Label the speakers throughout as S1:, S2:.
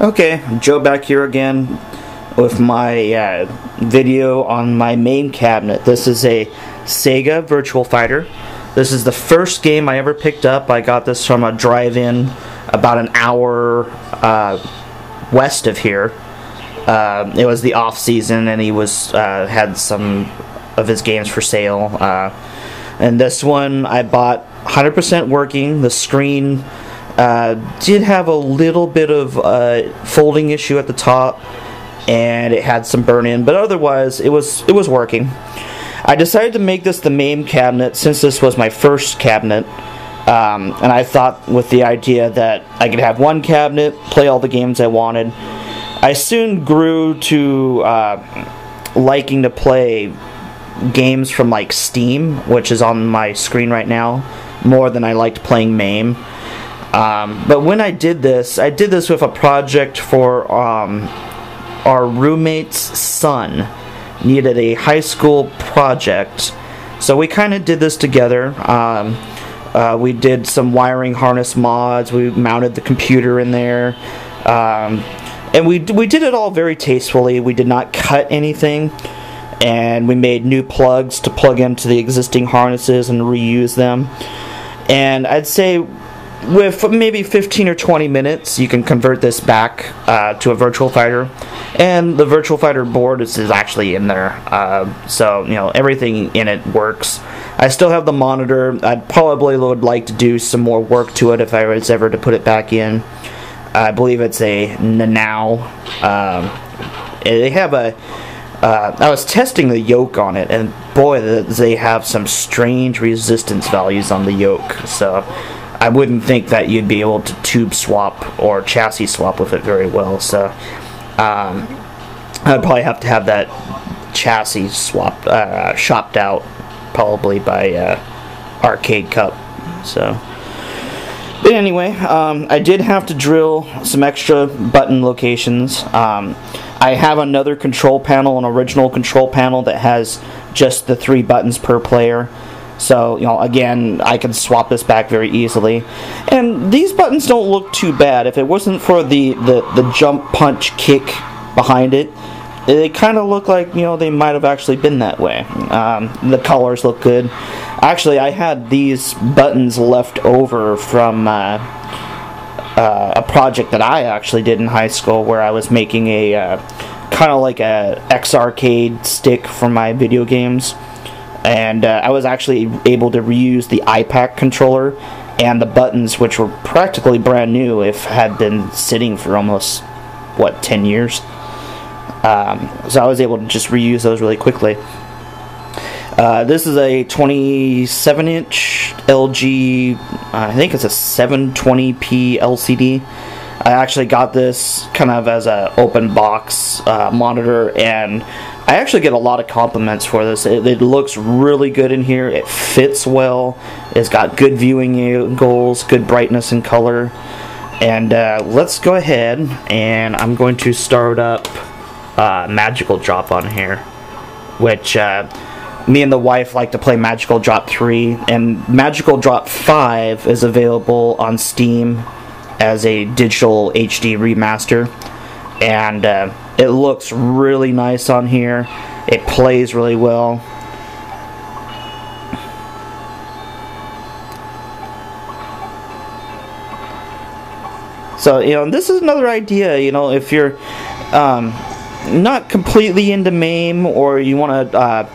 S1: Okay, Joe back here again with my video on my MAME cabinet. This is a Sega Virtua Fighter. This is the first game I ever picked up. I got this from a drive-in about an hour west of here. It was the off-season, and he was had some of his games for sale. And this one I bought 100% working. The screen did have a little bit of folding issue at the top, and it had some burn-in, but otherwise it was working. I decided to make this the MAME cabinet since this was my first cabinet, and I thought with the idea that I could have one cabinet, play all the games I wanted. I soon grew to liking to play games from like Steam, which is on my screen right now, more than I liked playing MAME. But when I did this with a project for our roommate's son. Needed a high school project, so we kind of did this together. We did some wiring harness mods. We mounted the computer in there, and we did it all very tastefully. We did not cut anything, and we made new plugs to plug into the existing harnesses and reuse them. And I'd say with maybe 15 or 20 minutes, you can convert this back to a Virtua Fighter, and the Virtua Fighter board is actually in there, so you know everything in it works. I still have the monitor. I probably would like to do some more work to it if I was ever to put it back in. I believe it's a Nanao. They have a. I was testing the yoke on it, and boy, they have some strange resistance values on the yoke. So I wouldn't think that you'd be able to tube swap or chassis swap with it very well. So I'd probably have to have that chassis swapped, shopped out, probably by Arcade Cup. So, but anyway, I did have to drill some extra button locations. I have another control panel, an original control panel that has just the 3 buttons per player. So, you know, again, I can swap this back very easily. And these buttons don't look too bad. If it wasn't for the jump, punch, kick behind it, they kind of look like, you know, they might have actually been that way. The colors look good. Actually, I had these buttons left over from a project that I actually did in high school, where I was making a kind of like a X-Arcade stick for my video games. And I was actually able to reuse the Ipac controller and the buttons, which were practically brand new if had been sitting for almost, what, 10 years. So I was able to just reuse those really quickly. This is a 27-inch LG, I think it's a 720p LCD. I actually got this kind of as an open box monitor, and I actually get a lot of compliments for this. It looks really good in here. It fits well. It's got good viewing angles, good brightness and color. And let's go ahead, and I'm going to start up Magical Drop on here, which me and the wife like to play Magical Drop 3, and Magical Drop 5 is available on Steam as a digital HD remaster, and it looks really nice on here. It plays really well. So, you know, this is another idea, you know, if you're not completely into MAME, or you want to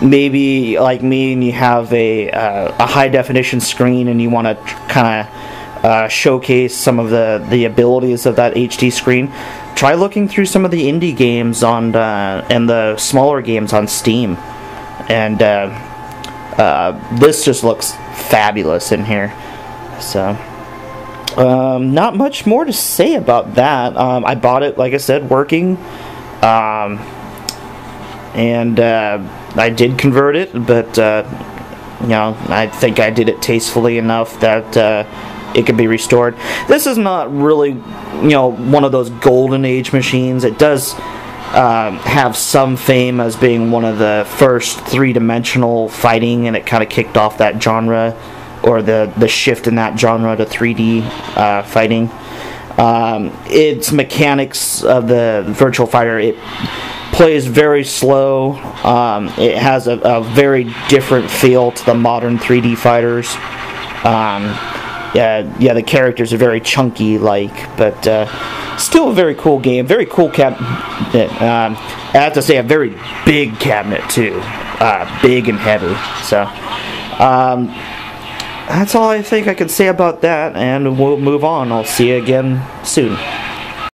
S1: maybe like me and you have a high definition screen and you want to kind of showcase some of the abilities of that HD screen, try looking through some of the indie games on and the smaller games on Steam. And this just looks fabulous in here. So not much more to say about that. I bought it, like I said, working, and I did convert it, but you know, I think I did it tastefully enough that it could be restored. This is not really, you know, one of those golden age machines. It does have some fame as being one of the first three-dimensional fighting, and it kind of kicked off that genre, or the shift in that genre to 3D fighting. Its mechanics of the Virtua Fighter, it plays very slow. It has a very different feel to the modern 3D fighters. Yeah, the characters are very chunky, but still a very cool game. Very cool cabinet. I have to say, a very big cabinet too, big and heavy. So that's all I think I can say about that, and we'll move on. I'll see you again soon.